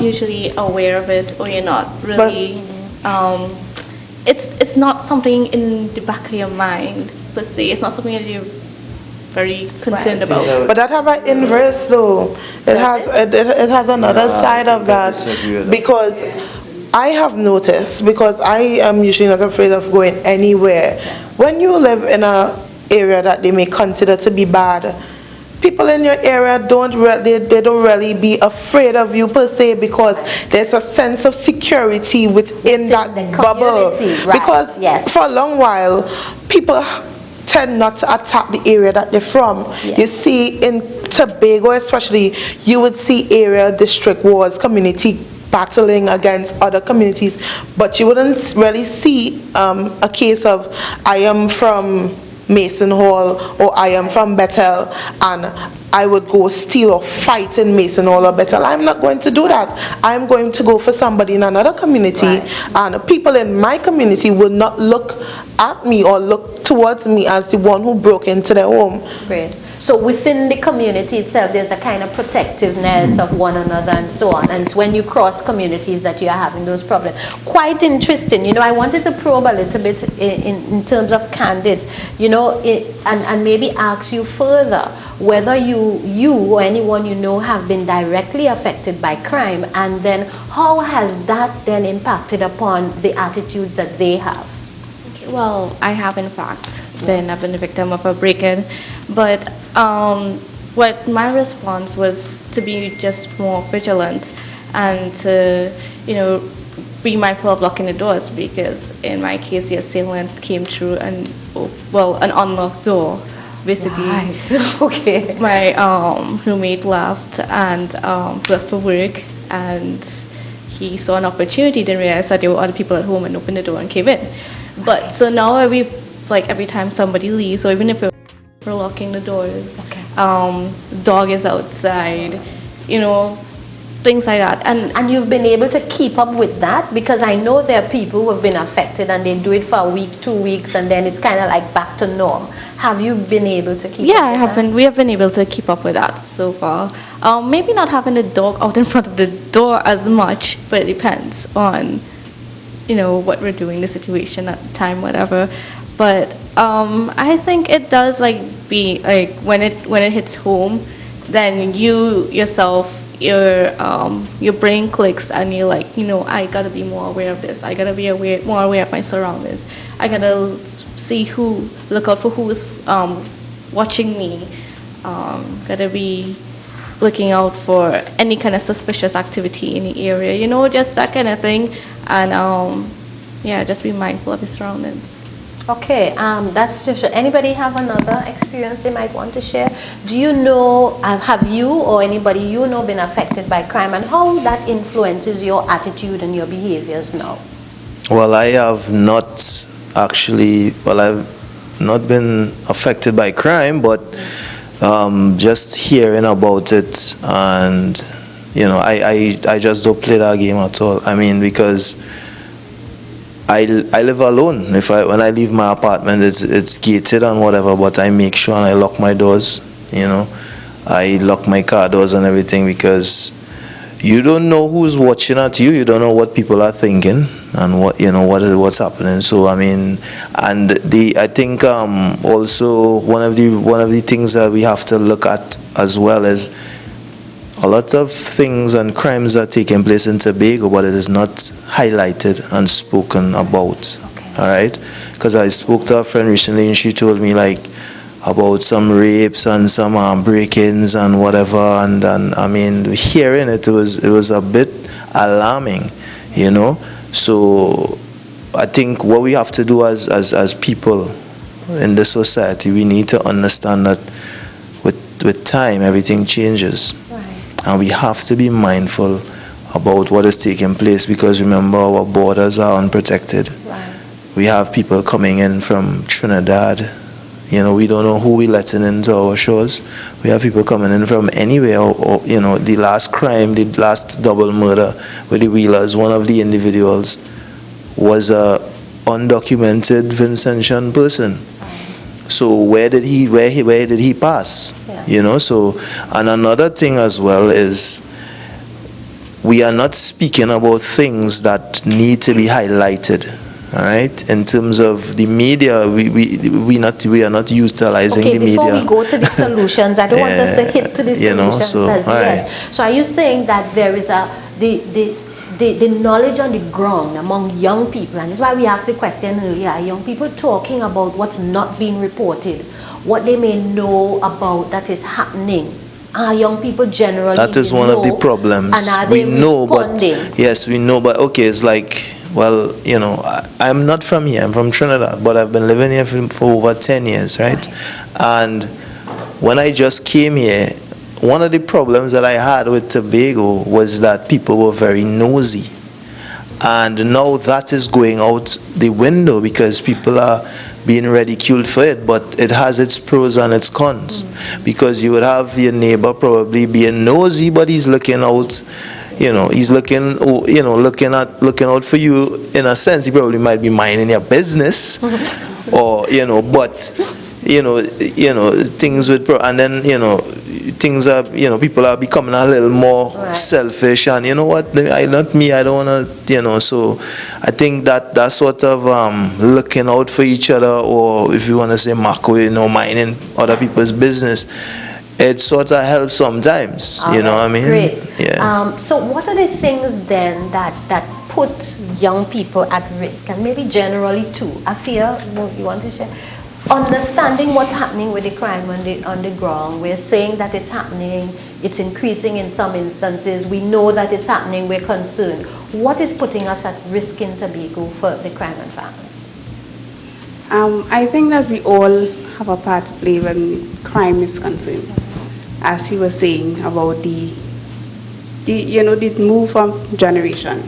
usually aware of it, or you're not really, it's not something in the back of your mind per se. It's not something that you're very concerned about. But that have an inverse though. It has another side of that, because I have noticed, because I am usually not afraid of going anywhere. When you live in a area that they may consider to be bad, people in your area don't really be afraid of you per se, because there's a sense of security within that bubble. Right. Because for a long while, people tend not to attack the area that they're from. Yes. You see, in Tobago especially, you would see area, district wars, community battling against other communities, but you wouldn't really see a case of I am from Mason Hall or I am from Bethel and I would go steal or fight in Mason Hall or Bethel. I'm not going to do that. I'm going to go for somebody in another community, and people in my community will not look at me or look towards me as the one who broke into their home. Great. So within the community itself, there's a kind of protectiveness of one another and so on. And it's when you cross communities that you are having those problems. Quite interesting. You know, I wanted to probe a little bit in terms of Candice, you know, and maybe ask you further whether you or anyone you know have been directly affected by crime, and then how has that then impacted upon the attitudes that they have? Well, I have in fact been a victim of a break-in, but what my response was to be just more vigilant and to, you know, be mindful of locking the doors, because in my case the assailant came through and, well, an unlocked door, basically. Right. Okay. My roommate left and left for work, and he saw an opportunity, didn't realize that there were other people at home, and opened the door and came in. But so now every time somebody leaves, or even if we're locking the doors, dog is outside, you know, things like that. And you've been able to keep up with that? Because I know there are people who have been affected and they do it for a week, 2 weeks, and then it's kind of like back to norm. Have you been able to keep up with that? We have been able to keep up with that so far. Maybe not having the dog out in front of the door as much, but it depends on, you know, what we're doing, the situation at the time, whatever. But I think it does be like when it hits home, then you yourself, your brain clicks and you're like, you know, I gotta be more aware of this. I gotta be more aware of my surroundings. I gotta look out for who is watching me. Gotta be looking out for any kind of suspicious activity in the area, you know, just that kind of thing. And just be mindful of your surroundings. Okay, that's just. Anybody have another experience they might want to share? Do you know, have you or anybody you know been affected by crime, and how that influences your attitude and your behaviors now? Well, I have not actually, I've not been affected by crime, but just hearing about it, and you know, I just don't play that game at all. I mean, because I live alone. When I leave my apartment, it's gated and whatever, but I make sure and I lock my doors. You know, I lock my car doors and everything, because you don't know who's watching at you. You don't know what people are thinking and what's happening. So I mean, and I think also one of the things that we have to look at as well is a lot of things and crimes are taking place in Tobago, but it is not highlighted and spoken about. Okay. All right, because I spoke to a friend recently and she told me about some rapes and some break-ins and whatever, and I mean, hearing it was a bit alarming, you know. So I think what we have to do as people in this society, we need to understand that with time everything changes. And we have to be mindful about what is taking place, because remember, our borders are unprotected. Right. We have people coming in from Trinidad. You know, we don't know who we're letting into our shores. We have people coming in from anywhere. Or you know, the last crime, the last double murder with the Wheelers, one of the individuals was a undocumented Vincentian person. So where did he pass? Yeah. You know, so, and another thing as well is we are not speaking about things that need to be highlighted. All right, in terms of the media, we are not utilizing the media. Okay, before we go to the solutions, I don't want us to hit to the solutions as yet. So are you saying that there is the knowledge on the ground among young people, and that's why we asked the question earlier, are young people talking about what's not being reported, what they may know about that is happening? Are young people generally that is one of the problems. And are they responding? Yes, we know, but okay, it's like, well, you know, I'm not from here, I'm from Trinidad, but I've been living here for over 10 years, right? And when I just came here, one of the problems that I had with Tobago was that people were very nosy. And now that is going out the window because people are being ridiculed for it, but it has its pros and its cons. Because you would have your neighbor probably being nosy, but he's looking out. You know, he's looking out for you in a sense. He probably might be minding your business, or but things with and then things are people are becoming a little more selfish, and you know what? I don't want to So I think that sort of looking out for each other, or if you want to say minding other people's business. It sort of helps sometimes, what I mean? Great. Yeah. So what are the things then that put young people at risk, and maybe generally too? Afia, you want to share? Understanding what's happening with the crime on the ground. We're saying that it's happening, it's increasing in some instances. We know that it's happening, we're concerned. What is putting us at risk in Tobago for the crime and violence? I think that we all have a part to play when crime is concerned. As he was saying about the move from generation.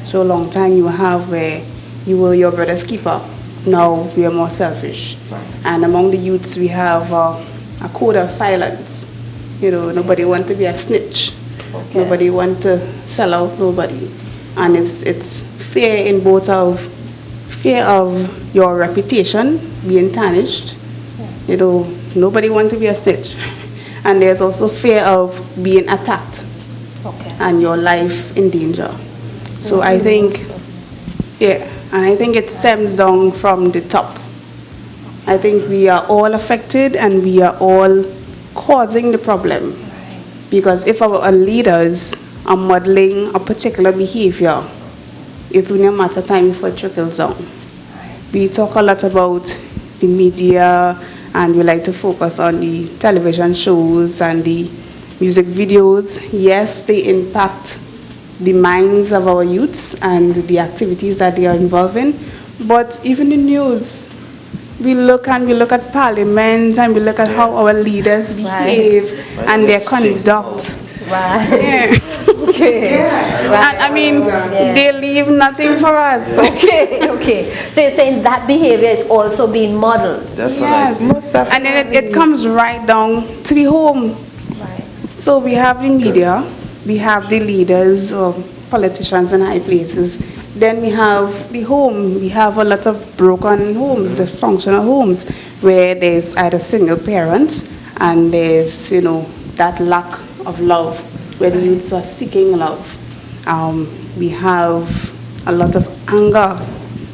So a long time you have where you were your brother's keeper. Now we are more selfish. And among the youths we have a code of silence. Nobody wants to be a snitch. Okay. Nobody wants to sell out nobody. And it's fear in both of fear of your reputation being tarnished. Nobody wants to be a snitch. And there's also fear of being attacked and your life in danger. So I think, and I think it stems down from the top. I think we are all affected and we are all causing the problem. Because if our leaders are modeling a particular behavior, it's only a matter of time before it trickles down. We talk a lot about the media, and we like to focus on the television shows and the music videos. Yes, they impact the minds of our youths and the activities that they are involved in. But even the news, we look at parliament and we look at how our leaders behave and their conduct. Right. Yeah. Okay. Yeah. Right. And, they leave nothing for us. Okay. So you're saying that behavior is also being modeled? Definitely. Yes. Most definitely. And then it comes right down to the home. Right. So we have the media, we have the leaders or politicians in high places. Then we have the home. We have a lot of broken homes, dysfunctional homes, where there's either single parents and there's, that lack of love, where the youths are seeking love. We have a lot of anger.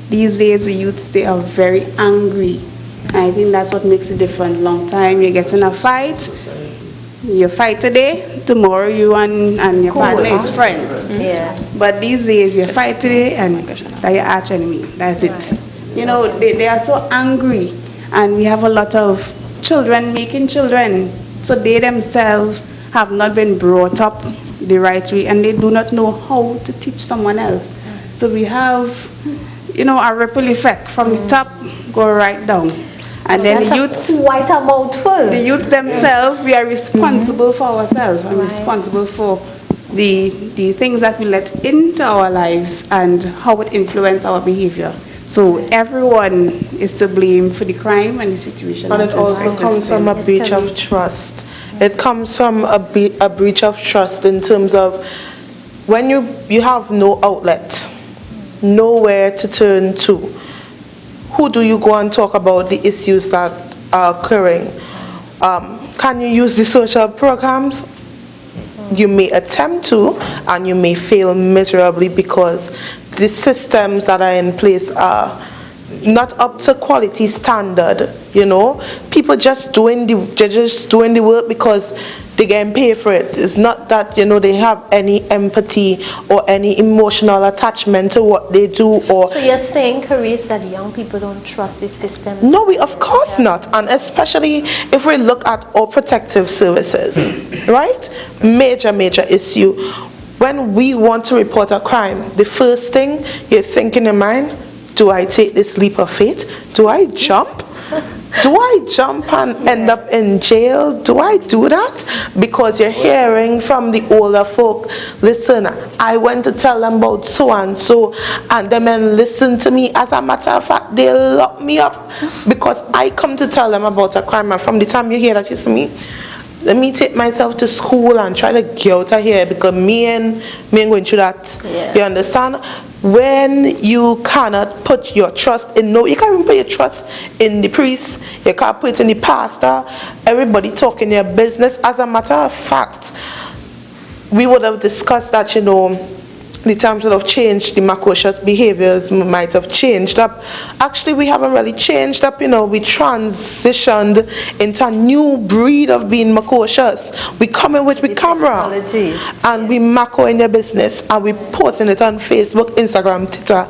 These days, the youths, they are very angry. And I think that's what makes it different. Long time, you get in a fight, you fight today, tomorrow you and your partner is friends. Yeah. But these days, you fight today and they're your arch enemy. That's it. They are so angry. And we have a lot of children making children. So they themselves have not been brought up the right way, and they do not know how to teach someone else. So we have, a ripple effect from the top, go right down. And then That's the youths, quite a mouthful. The youths themselves, we are responsible for ourselves and responsible for the things that we let into our lives and how it influences our behavior. So everyone is to blame for the crime and the situation. And it also comes from a breach of trust. It comes from a breach of trust in terms of when you have no outlet, nowhere to turn to. Who do you go and talk about the issues that are occurring? Can you use the social programs? You may attempt to, and you may fail miserably because the systems that are in place are not up to quality standard. People just doing the work because they getting paid for it. It's not that they have any empathy or any emotional attachment to what they do. Or so you're saying, Carice, that young people don't trust the system? No, of course not, and especially if we look at our protective services, right? Major issue. When we want to report a crime, the first thing you think in your mind: do I take this leap of faith? Do I jump? Do I jump and end up in jail? Do I do that? Because you're hearing from the older folk, listen, I went to tell them about so-and-so, and them and listen to me. As a matter of fact, they lock me up because I come to tell them about a crime. And from the time you hear that, you see me, let me take myself to school and try to get out of here because me ain't going through that. Yeah. You understand? When you cannot put your trust in you can't even put your trust in the priest, you can't put it in the pastor, everybody talking their business. As a matter of fact, we would have discussed that, the times would have changed, the precocious behaviors might have changed up. Actually, we haven't really changed up, we transitioned into a new breed of being precocious. We come in with the camera and we macro in their business and we posting it on Facebook, Instagram, Twitter,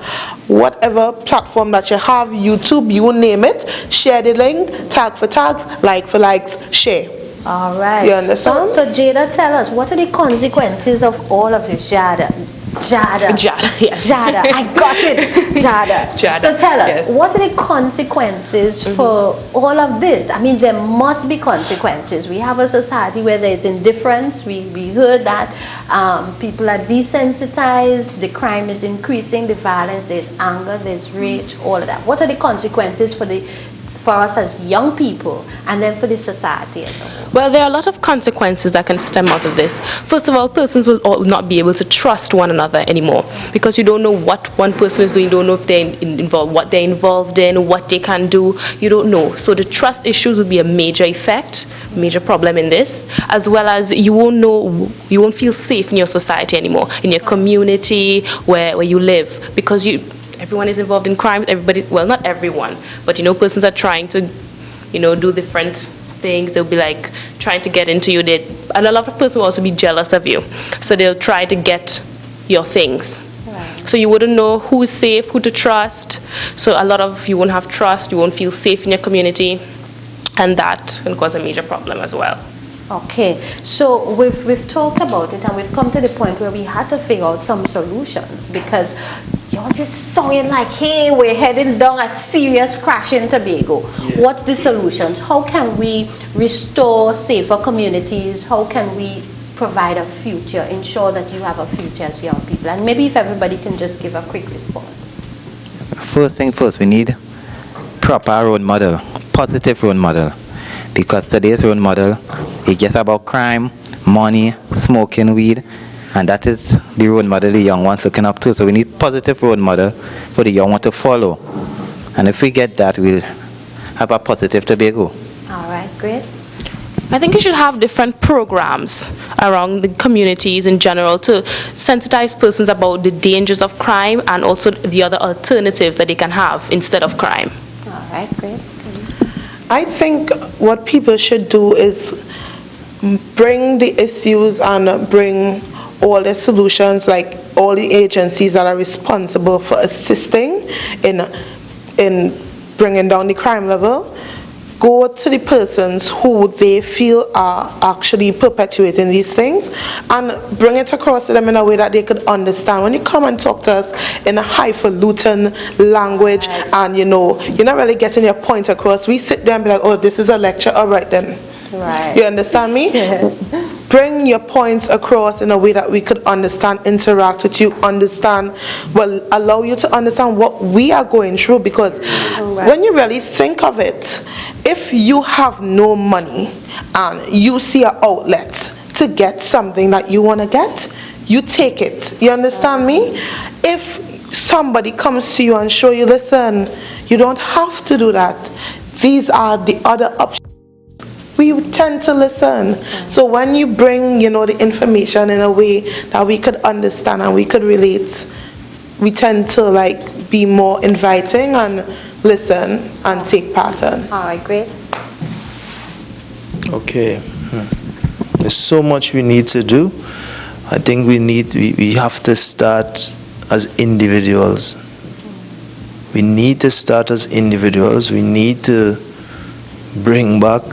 whatever platform that you have, YouTube, you name it, share the link, tag for tags, like for likes, share. All right. You understand? So Jada, tell us, what are the consequences of all of this, Jada, yes. Jada, I got it. Jada. So tell us, yes. What are the consequences for all of this? I mean, there must be consequences. We have a society where there is indifference. We heard that people are desensitized, the crime is increasing, the violence, there's anger, there's rage, all of that. What are the consequences for us as young people, and then for the society as a whole? Well, there are a lot of consequences that can stem out of this. First of all, persons will not be able to trust one another anymore because you don't know what one person is doing, you don't know if they're involved, what they're involved in, what they can do, you don't know. So the trust issues will be a major effect, major problem in this, as well as you won't feel safe in your society anymore, in your community, where you live, because everyone is involved in crime. Everybody, well, not everyone, but persons are trying to, do different things. They'll be like trying to get into you. And a lot of persons will also be jealous of you, so they'll try to get your things. Right. So you wouldn't know who is safe, who to trust. So you won't have trust. You won't feel safe in your community, and that can cause a major problem as well. Okay, so we've talked about it, and we've come to the point where we had to figure out some solutions, because you're just sounding like, hey, we're heading down a serious crash in Tobago. Yeah. What's the solutions? How can we restore safer communities? How can we provide a future, ensure that you have a future as young people? And maybe if everybody can just give a quick response. First thing first, we need proper role model, positive role model. Because today's role model is just about crime, money, smoking weed, and that is the role model the young ones looking up to. So we need positive role model for the young one to follow. And if we get that, we'll have a positive Tobago. All right, great. I think you should have different programs around the communities in general to sensitize persons about the dangers of crime and also the other alternatives that they can have instead of crime. All right, great. I think what people should do is bring the issues and bring all the solutions, like all the agencies that are responsible for assisting in bringing down the crime level, go to the persons who they feel are actually perpetuating these things and bring it across to them in a way that they could understand. When you come and talk to us in a highfalutin language and you're not really getting your point across, we sit there and be like, oh, this is a lecture, all right then. Right. You understand me? Yeah. Bring your points across in a way that we could understand, interact with you, allow you to understand what we are going through, because when you really think of it, if you have no money and you see an outlet to get something that you want to get, you take it. You understand me? If somebody comes to you and show you, listen, you don't have to do that. These are the other options. we tend to listen. So when you bring, the information in a way that we could understand and we could relate, we tend to like be more inviting and listen and take part in. All right, great. Okay. There's so much we need to do. I think we have to start as individuals. We need to start as individuals. We need to bring back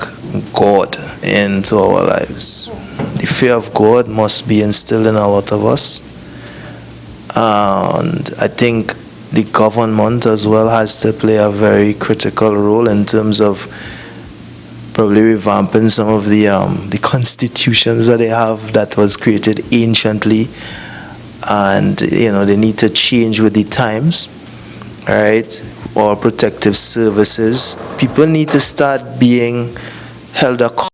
God into our lives. The fear of God must be instilled in a lot of us. And I think the government as well has to play a very critical role in terms of probably revamping some of the constitutions that they have that was created anciently, and they need to change with the times. All right, or protective services. People need to start being held accountable